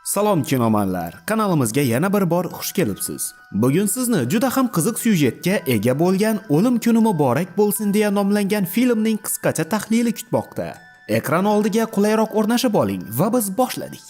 Salom kinomanlar, kanalimizga yana bir bor xush kelibsiz. Bugun sizni juda ham qiziq syujetga ega bo'lgan O'lim kuni muborak bo'lsin deya nomlangan filmning qisqacha tahlili kutmoqda. Ekran oldiga qulayroq o'rnashib oling va biz boshladik.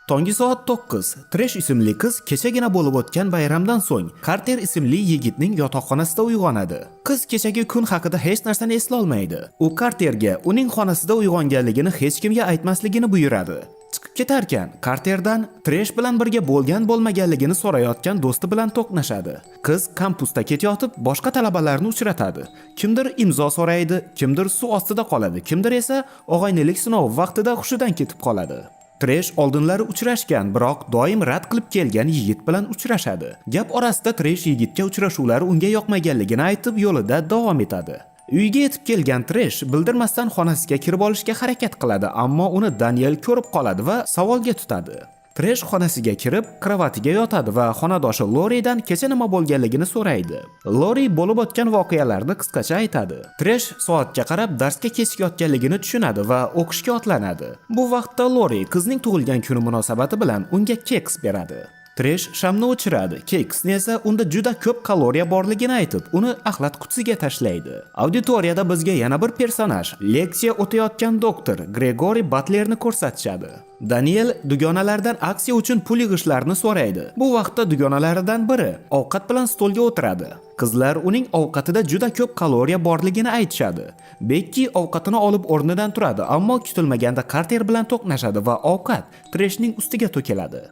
Tongi soat 9. Tresh ismli qiz kechagina bo'lib o'tgan bayramdan so'ng Carter ismli yigitning yotoqxonasida uyg'onadi. Qiz kechagi kun haqida hech narsani eslay olmaydi. U Carterga uning xonasida uyg'onganligini hech kimga aytmasligini buyuradi. Chiqib ketarkan, Carterdan Tresh bilan birga bo'lgan-bo'lmaganligini so'rayotgan do'sti bilan to'qnashadi. Qiz kampusda ketayotib boshqa talabalarni uchratadi. Kimdir imzo so'raydi, kimdir suv ostida qoladi, kimdir esa og'aynilik sinovi vaqtida hushidan ketib qoladi. Tresh oldinlari uchrashgan, biroq doim rad qilib kelgan yigit bilan uchrashadi. Gap orasida Tresh yigitga uchrashuvlari unga yoqmaganligini aytib, yo'lida davom etadi. Uyga yetib kelgan Tresh bildirmasdan xonasiga kirib olishga harakat qiladi, ammo uni Daniel ko'rib qoladi va savolga tutadi. Tresh xonasiga kirib, kravatiga yotadi va xonadoshi Loridan kecha nima bo'lganligini so'raydi. Lori bo'lib o'tgan voqealarni qisqacha aytadi. Tresh soatga qarab darsga kechikayotganligini tushunadi va o'qishga otlanadi. Bu vaqtda Lori qizning tug'ilgan kuni munosabati bilan unga keks beradi. Tresh shamni o'chiradi, keksni esa unda juda ko'p kaloriya borligini aytib, uni axlat qutisiga tashlaydi. Auditoriyada bizga yana bir personaj, leksiya o'tayotgan doktor Gregory Butlerni ko'rsatishadi. Daniel dugonalardan aksiya uchun pul yig'ishlarini so'raydi. Bu vaqtda dugonalaridan biri ovqat bilan stolga o'tiradi. Qizlar uning ovqatida juda ko'p kaloriya borligini aytishadi. Becky ovqatini olib o'rnidan turadi, ammo kutilmaganda Carter bilan to'qnashadi va ovqat Treshning ustiga to'kiladi.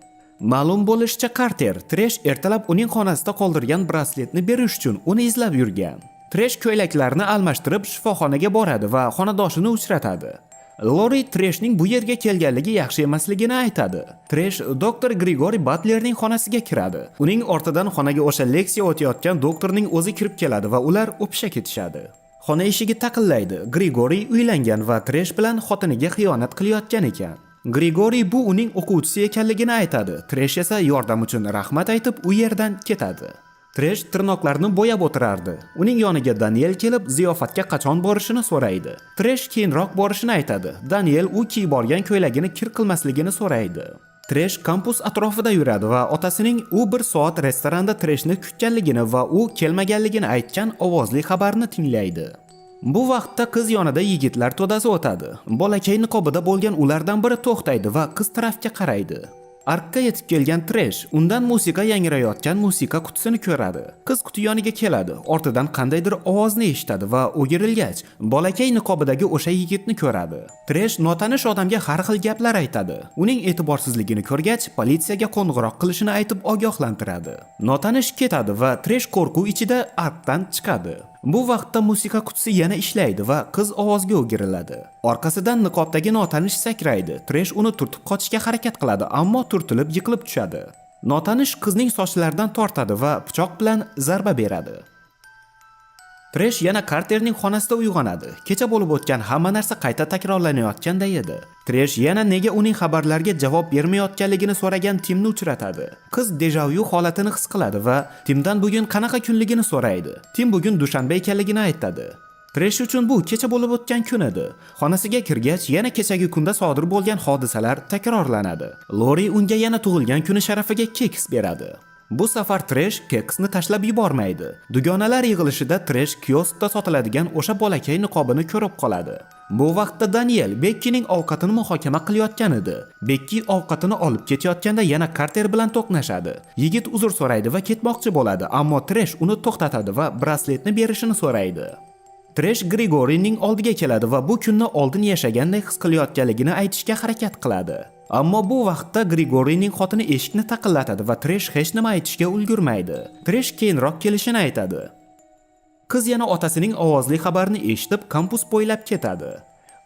Ma'lum bo'lishicha, Carter Tresh ertalab uning xonasida qoldirgan brasletni berish uchun uni izlab yurgan. Tresh ko'ylaklarni almashtirib shifoxonaga boradi va xonadoshini uchratadi. Lori Treshning bu yerga kelganligi yaxshi emasligini aytadi. Tresh doktor Gregory Butlerning xonasiga kiradi. Uning ortidan xonaga o'sha leksiya o'tayotgan doktorning o'zi kirib keladi va ular o'pisha ketishadi. Xona eshigi taqillaydi. Gregory uylangan va Tresh bilan xotiniga xiyonat qilayotgan ekan. Gregory bu uning o'quvchisi ekanligini aytadi. Tresh esa yordam uchun rahmat aytib u yerdan ketadi. Tresh tirnoqlarini bo'yab o'tirardi. Uning yoniga Daniel kelib, ziyofatga qachon borishini so'raydi. Tresh keyinroq borishini aytadi. Daniel u kiyib borgan ko'ylagini kir qilmasligini so'raydi. Tresh kampus atrofida yuradi va otasining u bir soat restoranda Treshni kutganligini va u kelmaganligini aytgan ovozli xabarni tinglaydi. Bu vaqtda qiz yonida yigitlar to'dasi o'tadi. Bolakay niqobida bo'lgan ulardan biri to'xtaydi va qiz tarafga qaraydi. Arkka yetib kelgan Tresh undan musiqa yangrayotgan musiqa qutisini ko'radi. Qiz quti yoniga keladi. Ortidan qandaydir ovozni eshitadi va o'girilgach, bolakay niqobidagi o'sha yigitni ko'radi. Tresh notanish odamga har xil gaplar aytadi. Uning e'tiborsizligini ko'rgach, politsiyaga qo'ng'iroq qilishini aytib ogohlantiradi. Notanish ketadi va Tresh qo'rquv ichida arkdan chiqadi. Bu vaqtda musiqa qutisi yana ishlaydi va qiz ovozga o'giriladi. Orqasidan niqobdagi notanish sakraydi. Tresh uni turtib qochishga harakat qiladi, ammo turtilib yiqilib tushadi. Notanish qizning sochlaridan tortadi va pichoq bilan zarba beradi. Tresh yana Carterning xonasida uyg'onadi. Kecha bo'lib o'tgan hamma narsa qayta takrorlanayotganda edi. Tresh yana nega uning xabarlarga javob bermayotganligini so'ragan Timni uchratadi. Qiz deja-vu holatini his qiladi va Timdan bugun qanaqa kunligini so'raydi. Tim bugun dushanba ekanligini aytadi. Tresh uchun bu kecha bo'lib o'tgan kun edi. Xonasiga kirgach, yana kechagi kunda sodir bo'lgan hodisalar takrorlanadi. Lori unga yana tug'ilgan kuni sharafiga keks beradi. Bu safar Tresh keksni tashlab yubormaydi. Dugonalar yig'ilishida Tresh kioskda sotiladigan o'sha bolakay niqobini ko'rib qoladi. Bu vaqtda Daniel Becky'ning ovqatini muhokama qilayotgan edi. Becky ovqatini olib ketayotganda yana Carter bilan to'qnashadi. Yigit uzr so'raydi va ketmoqchi bo'ladi, ammo Tresh uni to'xtatadi va brasletni berishini so'raydi. Tresh Gregoryning oldiga keladi va bu kunni oldin yashaganday his qilayotganligini aytishga harakat qiladi. Ammo bu vaqtda Gregoryning xotini eshikni taqillatadi va Tresh hech nima aytishga ulgurmaydi. Tresh keyinroq kelishini aytadi. Qiz yana otasining ovozli xabarini eshitib kampus bo'ylab ketadi.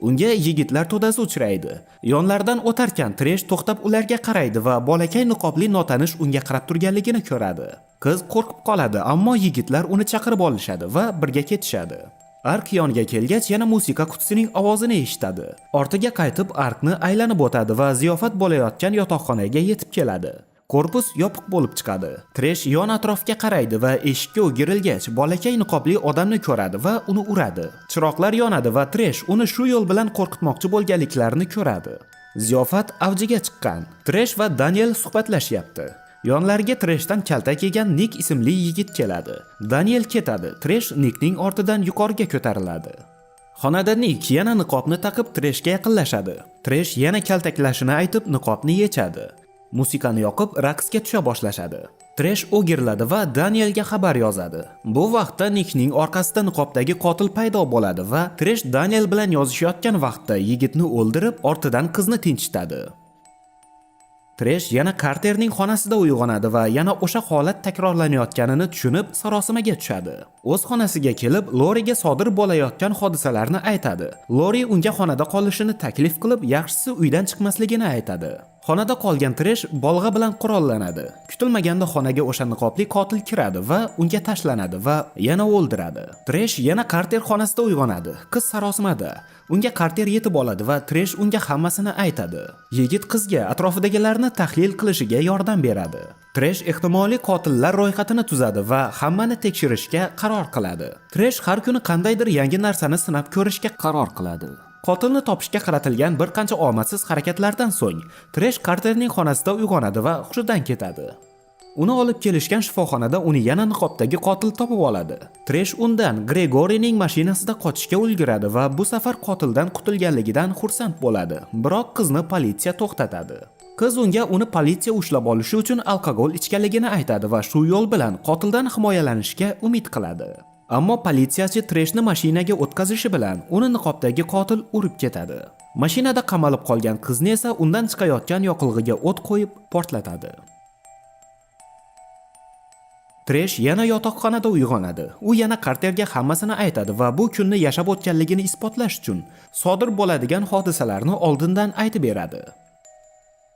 Unga yigitlar to'dasi uchraydi. Yonlaridan o'tarkan Tresh to'xtab ularga qaraydi va bolakay niqobli notanish unga qarab turganligini ko'radi. Qiz qo'rqib qoladi, ammo yigitlar uni chaqirib olishadi va birga ketishadi. Ark yoniga kelgach yana musiqa qutisining ovozini eshitadi. Ortiga qaytib arkni aylanib o'tadi va ziyofat bo'layotgan yotoqxonaga yetib keladi. Korpus yopiq bo'lib chiqadi. Tresh yon atrofga qaraydi va eshikka o'girilgach, bolakay niqobli odamni ko'radi va uni uradi. Chiroqlar yonadi va Tresh uni shu yo'l bilan qo'rqitmoqchi bo'lganliklarini ko'radi. Ziyofat avjiga chiqqan. Tresh va Daniel suhbatlashyapti. Yonlariga Treshdan kaltak yegan Nik ismli yigit keladi. Daniel ketadi. Tresh Nikning ortidan yuqoriga ko'tariladi. Xonada Nik yana niqobni taqib Treshga yaqinlashadi. Tresh yana kaltaklashini aytib niqobni yechadi. Musiqani yoqib raqsga tusha boshlashadi. Tresh o'giriladi va Danielga xabar yozadi. Bu vaqtda Nikning orqasida niqobdagi qotil paydo bo'ladi va Tresh Daniel bilan yozishayotgan vaqtda yigitni o'ldirib, ortidan qizni tinchitadi. Tresh yana Carterning xonasida uyg'onadi va yana o'sha holat takrorlanayotganini tushunib, sarosimaga tushadi. O'z xonasiga kelib, Loriga sodir bo'layotgan hodisalarni aytadi. Lori unga xonada qolishini taklif qilib, yaxshisi uydan chiqmasligini aytadi. Xonada qolgan Tresh bolg'a bilan qurollanadi. Kutilmaganda xonaga o'sha niqobli qotil kiradi va unga tashlanadi va yana o'ldiradi. Tresh yana Carter xonasida uyg'onadi. Qiz sarosimada. Unga Carter yetib oladi va Tresh unga hammasini aytadi. Yigit qizga atrofidagilarni tahlil qilishiga yordam beradi. Tresh ehtimoliy qotillar ro'yxatini tuzadi va hammani tekshirishga qaror qiladi. Tresh har kuni qandaydir yangi narsani sinab ko'rishga qaror qiladi. Qotilni topishga qaratilgan bir qancha omadsiz harakatlardan so'ng, Tresh Carterning xonasida uyg'onadi va hushidan ketadi. Uni olib kelishgan shifoxonada uni yana niqobdagi qotil topib oladi. Tresh undan Gregorining mashinasida qochishga ulguradi va bu safar qotildan qutulganligidan xursand bo'ladi. Biroq qizni politsiya to'xtatadi. Qiz unga uni politsiya ushlab olishi uchun alkogol ichganligini aytadi va shu yo'l bilan qotildan himoyalanishga umid qiladi. Ammo politsiyachi Treshni mashinaga o'tkazishi bilan uni niqobdagi qotil urib ketadi. Mashinada qamalib qolgan qizni esa undan chiqayotgan yoqilg'iga o't qo'yib portlatadi. Tresh yana yotoqxonada uyg'onadi. U yana Carterga hammasini aytadi va bu kunni yashab o'tganligini isbotlash uchun sodir bo'ladigan hodisalarni oldindan aytib beradi.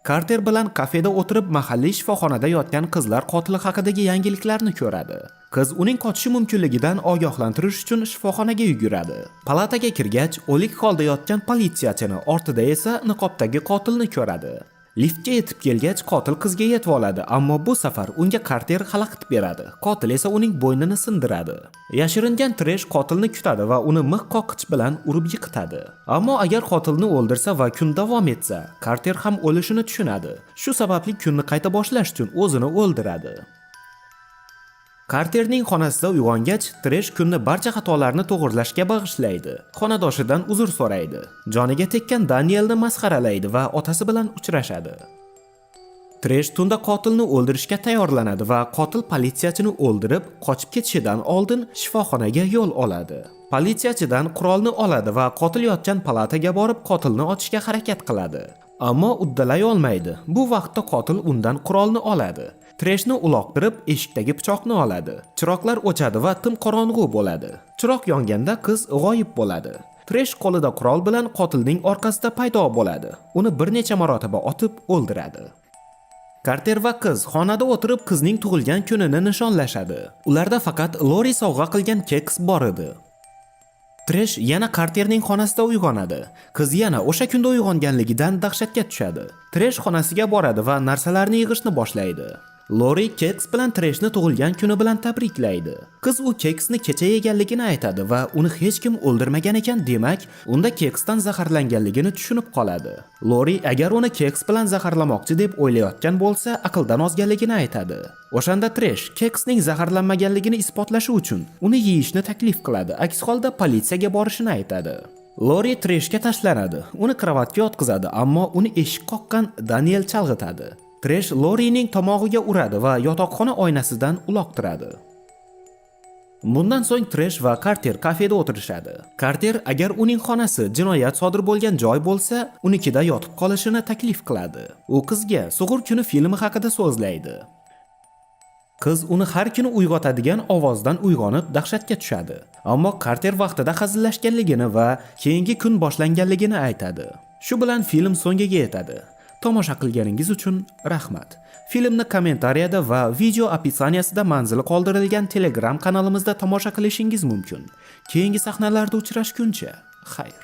Carter bilan kafeda o'tirib mahalliy shifoxonada yotgan qizlar qotili haqidagi yangiliklarni ko'radi. Qiz uning qochishi mumkinligidan ogohlantirish uchun shifoxonaga yuguradi. Palataga kirgach, o'lik holda yotgan politsiyachini, ortida esa niqobdagi qotilni ko'radi. Liftga yetib kelgach, qotil qizga yetib oladi, ammo bu safar unga Carter xalaqit beradi. Qotil esa uning bo'ynini sindiradi. Yashiringan Tresh qotilni kutadi va uni mix qoqich bilan urib yiqitadi. Ammo agar qotilni o'ldirsa va kun davom etsa, Carter ham o'lishini tushunadi. Shu sababli kunni qayta boshlash uchun o'zini o'ldiradi. Carterning xonasida uyg'ongach, Tresh kunni barcha xatolarni to'g'rilashga bag'ishlaydi. Xonadoshidan uzr so'raydi. Joniga tekkan Danielni masxaralaydi va otasi bilan uchrashadi. Tresh tunda qotilni o'ldirishga tayyorlanadi va qotil politsiyachini o'ldirib, qochib ketishidan oldin shifoxonaga yo'l oladi. Politsiyachidan qurolni oladi va qotil yotgan palataga borib qotilni ochishga harakat qiladi. Ammo uddalay olmaydi. Bu vaqtda qotil undan qurolni oladi. Treshni uloqtirib, eshikdagi pichoqni oladi. Chiroqlar o'chadi va tim qorong'u bo'ladi. Chiroq yonganda qiz g'oyib bo'ladi. Tresh qo'lida qurol bilan qotilning orqasida paydo bo'ladi. Uni bir necha marotaba otib o'ldiradi. Carter va qiz xonada o'tirib qizning tug'ilgan kunini nishonlashadi. Ularda faqat Lori sovg'a qilgan keks bor edi. Tresh yana Carterning xonasida uyg'onadi. Qiz yana o'sha kunda uyg'onganligidan dahshatga tushadi. Tresh xonasiga boradi va narsalarni yig'ishni boshlaydi. Lori keks bilan Treshni tug'ilgan kuni bilan tabriklaydi. Qiz u keksni kecha yeganligini aytadi va uni hech kim o'ldirmagan ekan, demak, unda keksdan zaharlanganligini tushunib qoladi. Lori agar uni keks bilan zaharlamoqchi deb o'ylayotgan bo'lsa, aqldan ozganligini aytadi. O'shanda Tresh keksning zaharlanmaganligini isbotlashi uchun uni yeyishni taklif qiladi. Aks holda politsiyaga borishini aytadi. Lori Treshga tashlanadi. Uni kravatga yotqizadi, ammo uni eshik qoqqan Daniel chalg'itadi. Tresh Lorining tomog'iga uradi va yotoqxona oynasidan uloqtiradi. Bundan so'ng Tresh va Carter kafeda o'tirishadi. Carter agar uning xonasi jinoyat sodir bo'lgan joy bo'lsa, unikida yotib qolishini taklif qiladi. U qizga Sug'ur kuni filmi haqida so'zlaydi. Qiz uni har kuni uyg'otadigan ovozdan uyg'onib dahshatga tushadi. Ammo Carter vaqtida hazillashganligini va keyingi kun boshlanganligini aytadi. Shu bilan film so'ngiga yetadi. Tomosha qilganingiz uchun rahmat. Filmni kommentariyada va video opisaniyasida manzili qoldirilgan Telegram kanalimizda tomosha qilishingiz mumkin. Keyingi sahnalarda uchrashguncha, xayr.